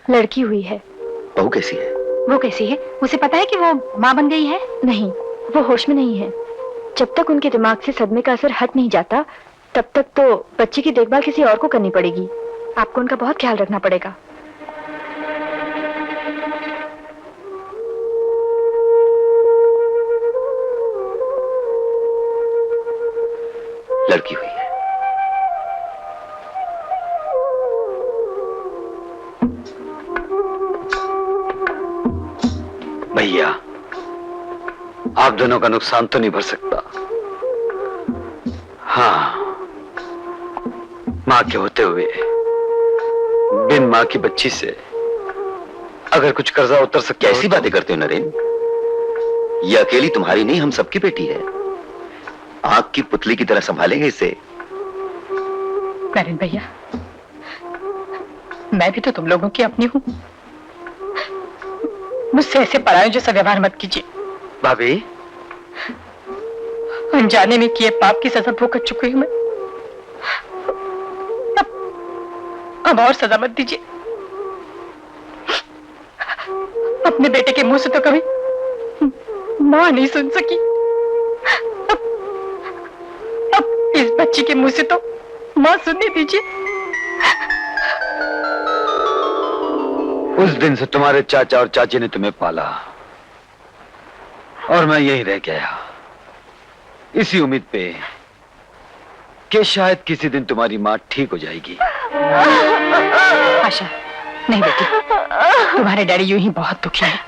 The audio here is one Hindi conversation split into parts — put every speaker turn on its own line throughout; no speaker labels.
लड़की हुई है।
बहू कैसी है?
वो कैसी है? उसे पता है कि वो माँ बन गई है? नहीं, वो होश में नहीं है। जब तक उनके दिमाग से सदमे का असर हट नहीं जाता, तब तक तो बच्ची की देखभाल किसी और को करनी पड़ेगी। आपको उनका बहुत ख्याल रखना पड़ेगा।
लड़की हुई है। भैया, आप दोनों का नुकसान तो नहीं भर सकता। हाँ, मां के होते हुए बिन मां की बच्ची से अगर कुछ कर्जा उतर सकता। कैसी बातें करते हो नरेन? ये अकेली तुम्हारी नहीं, हम सबकी बेटी है। आग की पुतली की तरह संभालेंगे इसे।
नरेन भैया, मैं भी तो तुम लोगों की अपनी हूं। मुझसे ऐसे परायों जैसा व्यवहार मत कीजिए।
भाभी,
अनजाने में किए पाप की सजा भुगत चुकी हूं मैं। अब और सजा मत दीजिए। अपने बेटे के मुंह से तो कभी मां नहीं सुन सकी, अब इस बच्ची के मुंह से तो मां सुनने दीजिए।
उस दिन से तुम्हारे चाचा और चाची ने तुम्हें पाला और मैं यहीं रह गया, इसी उम्मीद पे कि शायद किसी दिन तुम्हारी मां ठीक हो जाएगी।
आशा, नहीं बेटी, तुम्हारे डैडी यूं ही बहुत दुखी हैं।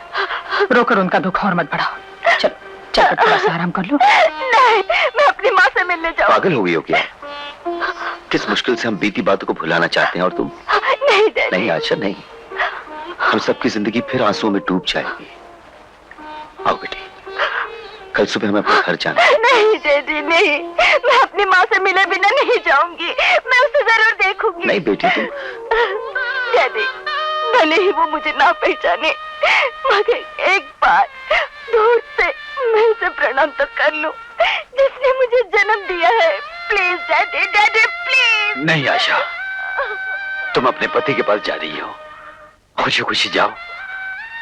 रोकर उनका दुख और मत बढ़ाओ। चल चल, थोड़ा सा आराम कर लो।
नहीं, मैं अपनी माँ से मिलने जाऊँ।
पागल हो गई हो क्या? किस मुश्किल से हम बीती बातों को भुलाना चाहते हैं और तुम?
नहीं डैडी।
नहीं आशा, नहीं। हम सबकी जिंदगी फिर आंसुओं में डूब जाएगी। आओ बेटी, कल सुबह हमें अपने घर जाना है।
नहीं डैडी, नहीं, मैं अपनी माँ से मिले बिना नहीं जाऊंगी। मैं उसे जरूर देखूंगी।
नहीं बेटी, तुम।
डैडी, भले ही वो मुझे ना पहचाने, मगर एक बार दूर से मैं उसे प्रणाम तो कर लूं, जिसने मुझे जन्म दिया है। Please daddy, daddy please.
नहीं आशा, तुम अपने पति के पास जा रही हो, खुशी खुशी जाओ,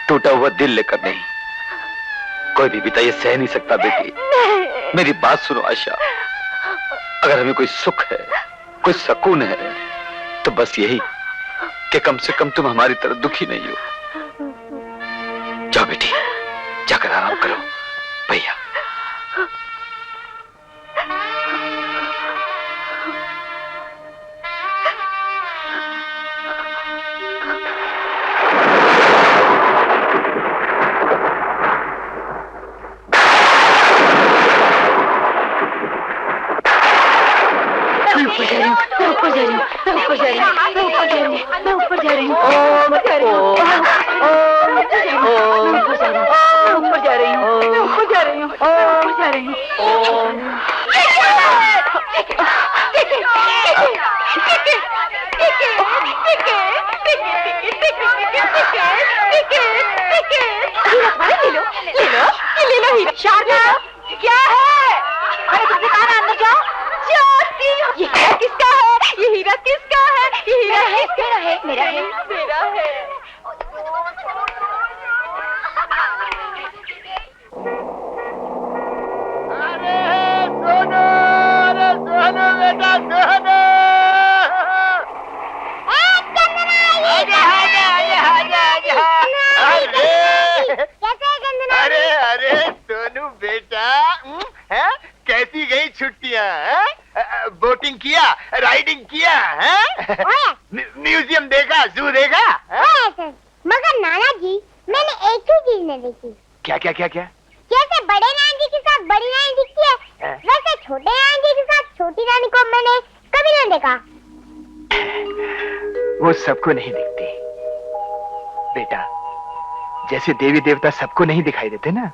टूटा हुआ दिल लेकर नहीं। कोई भी पिता ये सह नहीं सकता बेटी।
नहीं।
मेरी बात सुनो आशा, अगर हमें कोई सुख है, कोई सुकून है, तो बस यही कि कम से कम तुम हमारी तरह दुखी नहीं हो। जाओ बेटी, जाकर आराम करो। भैया,
क्या है? अरे तुम दुकान अंदर जाओ। ये हीरा किसका है? ये हीरा किसका है? ये हीरा किसका है? मेरा है, मेरा है।
अरे सोनू, अरे सोनू बेटा, सोनू। अरे अरे सोनू बेटा, है कैसी गई छुट्टियां? बोटिंग किया, राइडिंग किया, म्यूजियम देखा, जू देखा?
मगर नाना जी, मैंने एक ही चीज नहीं देखी।
क्या क्या क्या क्या?
जैसे बड़े नाना जी के साथ बड़ी नानी दिखती है, वैसे छोटे नाना जी के साथ छोटी नानी को मैंने कभी नहीं देखा।
वो सबको नहीं दिखती बेटा। जैसे देवी देवता सबको नहीं दिखाई देते ना,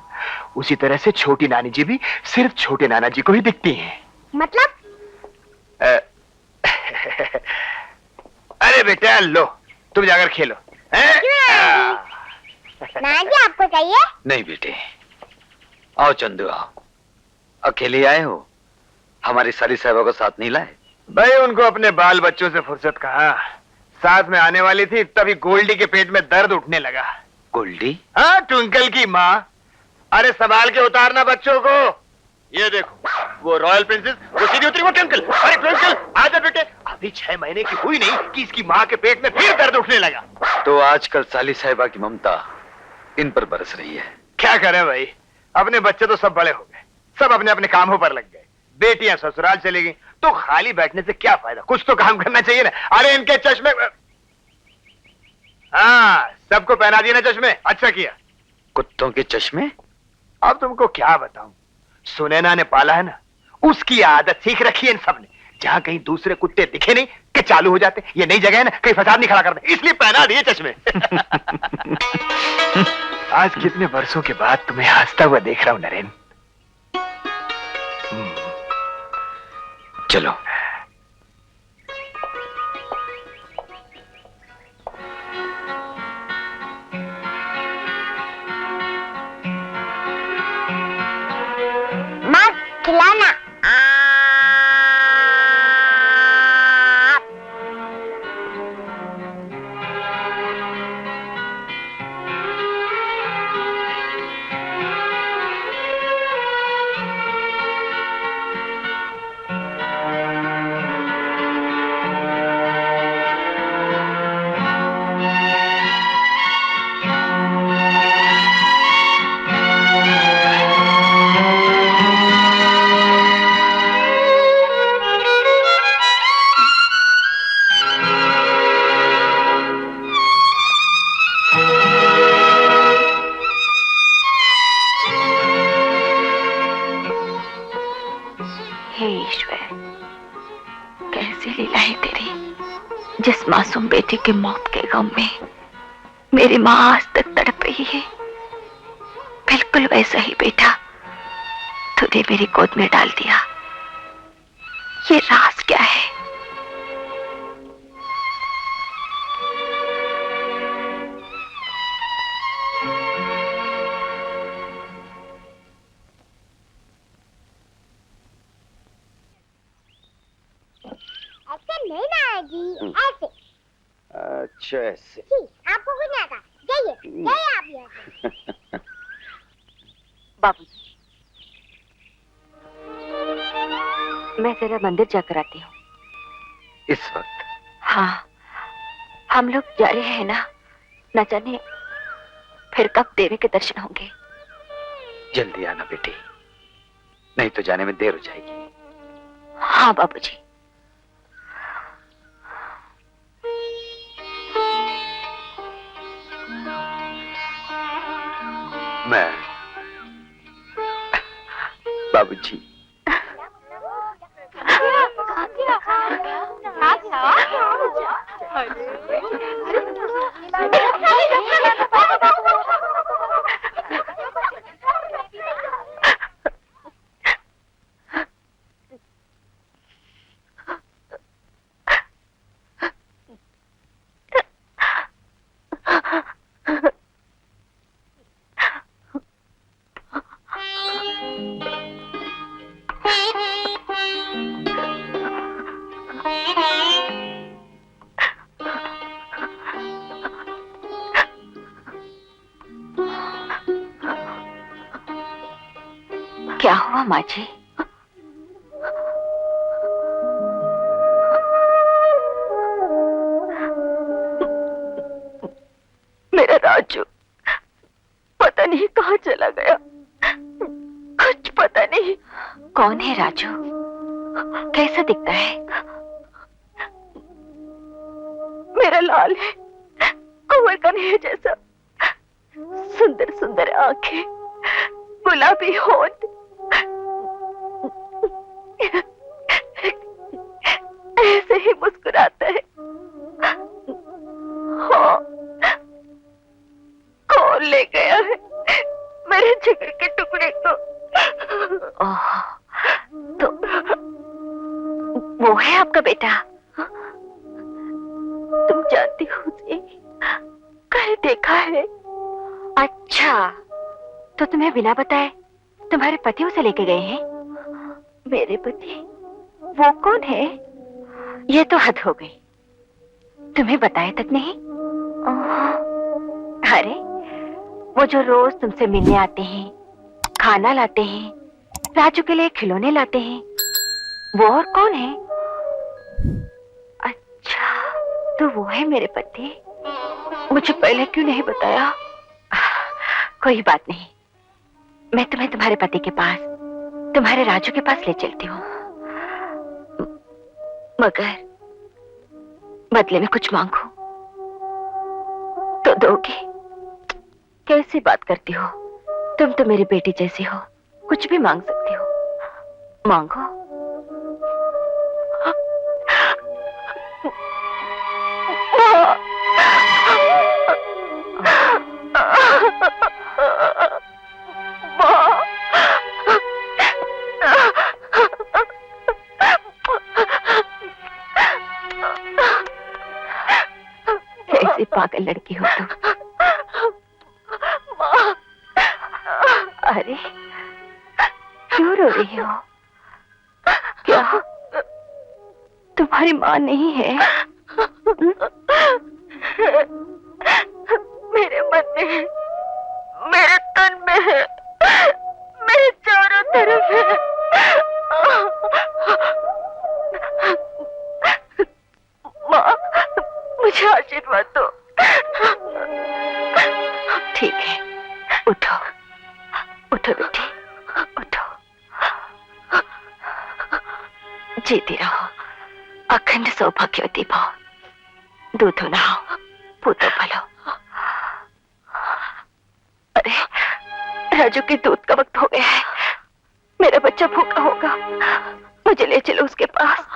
उसी तरह से छोटी नानी जी भी सिर्फ छोटे नाना जी को ही दिखती हैं।
मतलब?
अरे बेटा लो, तुम जाकर खेलो।
नाना जी आपको चाहिए?
नहीं बेटे, आओ चंदू आओ। अकेले आए हो? हमारी सारी साहिबा को साथ नहीं लाए?
भाई उनको अपने बाल बच्चों से फुर्सत कहाँ, साथ में आने वाली थी तभी गोल्डी के पेट में दर्द उठने लगा।
गोल्डी?
हाँ, ट्विंकल की माँ। अरे संभाल के उतारना बच्चों को। ये देखो, वो रॉयल प्रिंसेस, वो सीधी उतरी, वो ट्विंकल। अरे ट्विंकल आजा बेटे, अभी 6 महीने की हुई नहीं कि इसकी माँ के पेट में फिर दर्द उठने लगा।
तो आजकल साली साहिबा की ममता इन पर बरस रही है।
क्या करें भाई, अपने बच्चे तो सब बड़े हो गए, सब अपने अपने कामों पर लग गए। बेटियां ससुराल चली गई, तो खाली बैठने से क्या फायदा, कुछ तो काम करना चाहिए ना। अरे इनके चश्मे, हाँ सबको पहना दिए ना चश्मे, अच्छा किया।
कुत्तों के चश्मे?
अब तुमको क्या बताऊं, सुनैना ने पाला है ना, उसकी आदत सीख रखी है इन सब ने। जहां कहीं दूसरे कुत्ते दिखे नहीं कि चालू हो जाते। ये नई जगह है ना, कहीं फसाद नहीं खड़ा करते, इसलिए पहना दिए चश्मे। आज कितने वर्षों के बाद तुम्हें हंसता हुआ देख रहा हूं नरेन।
चलो।
माँ खिलाना।
हे ईश्वर, कैसी लीला है तेरी। जिस मासूम बेटे की मौत के गम में मेरी माँ आज तक तड़प रही है, बिल्कुल वैसा ही बेटा तूने मेरी गोद में डाल दिया। ये राज क्या है?
ऐसे नहीं ना जी, ऐसे।
अच्छा ऐसे।
जी, आपको कुछ नहीं आता। जाइए, जाइए आप यहाँ से।
बाबूजी, मैं जरा मंदिर जाकर आती हूँ।
इस वक्त?
हाँ, हम लोग जा रहे हैं ना, न जाने फिर कब देवी के दर्शन होंगे।
जल्दी आना बेटी, नहीं तो जाने में देर हो जाएगी।
हाँ बाबूजी।
मैं बाबूजी।
क्या हुआ माँ जी? मेरा राजू पता नहीं कहाँ चला गया, कुछ पता नहीं। कौन है राजू? कैसा दिखता है? मेरा लाल है, कुंवर कन्हैया जैसा, सुंदर सुंदर आंखें, गुलाबी होंठ, ऐसे ही मुस्कुराता है। हाँ, कौन ले गया है मेरे जिगर के टुकड़े को? ओह, तो वो है आपका बेटा? तुम जानती हो उसे? कहीं देखा है? अच्छा, तो तुम्हें बिना बताए तुम्हारे पति उसे लेके गए हैं? मेरे पति? वो कौन है? ये तो हद हो गई। तुम्हें बताया तक नहीं? अरे वो जो रोज तुमसे मिलने आते हैं, खाना लाते हैं, राजू के लिए खिलौने लाते हैं, वो और कौन है? अच्छा, तो वो है मेरे पति। मुझे पहले क्यों नहीं बताया? कोई बात नहीं, मैं तुम्हें तुम्हारे पति के पास, तुम्हारे राजू के पास ले चलती हूँ। मगर बदले में कुछ मांगो तो दोगे? कैसी बात करती हो? तुम तो मेरी बेटी जैसी हो, कुछ भी मांग सकती हो। मांगो। कैसी पागल लड़की हो तुम। अरे क्यों रो रही हो? क्या तुम्हारी माँ नहीं है? मेरे मन में है, मेरे तन में है, मेरे चारों तरफ है। माँ, मुझे आशीर्वाद दो। ठीक है, उठो उठो बेटी, उठो। जीती रहो, अखंड सौभाग्यवती भव। दूधो नहाओ, पूतो फलो। अरे राजू के दूध का वक्त हो गया है, मेरा बच्चा भूखा होगा, मुझे ले चलो उसके पास।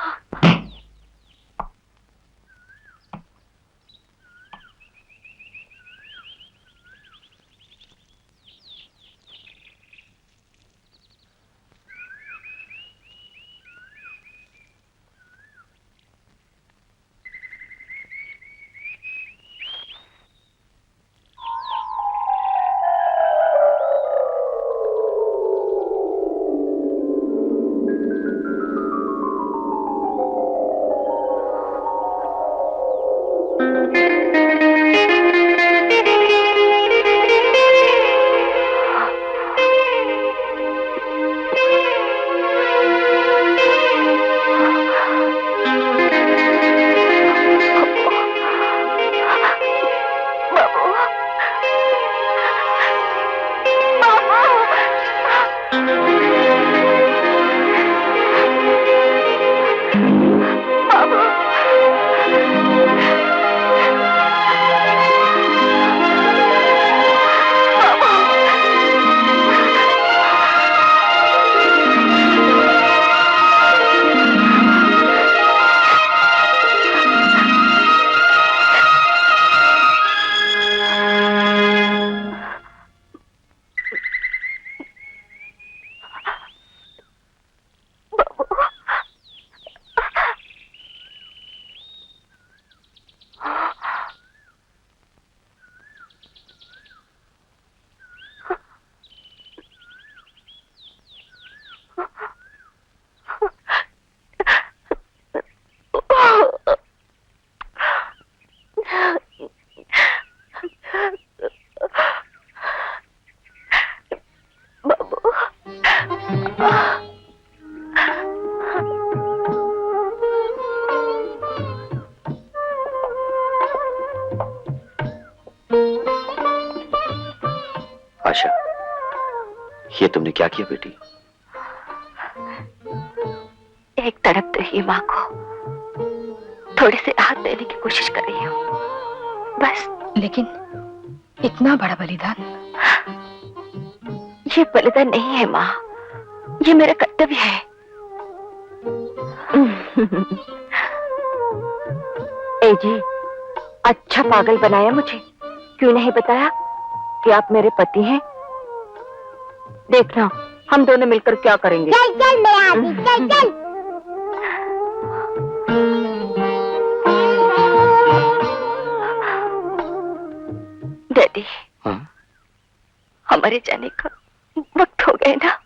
आशा, ये तुमने क्या किया बेटी?
एक तड़प रही माँ को थोड़ी सी राहत देने की कोशिश कर रही हूँ, बस।
लेकिन इतना बड़ा बलिदान?
ये बलिदान नहीं है माँ, ये मेरा कर्तव्य है। ए जी, अच्छा पागल बनाया मुझे, क्यों नहीं बताया कि आप मेरे पति हैं? देखना हम दोनों मिलकर क्या करेंगे।
चल चल मैं आती, चल चल।
डैडी,
हाँ?
हमारे जाने का वक्त हो गए ना।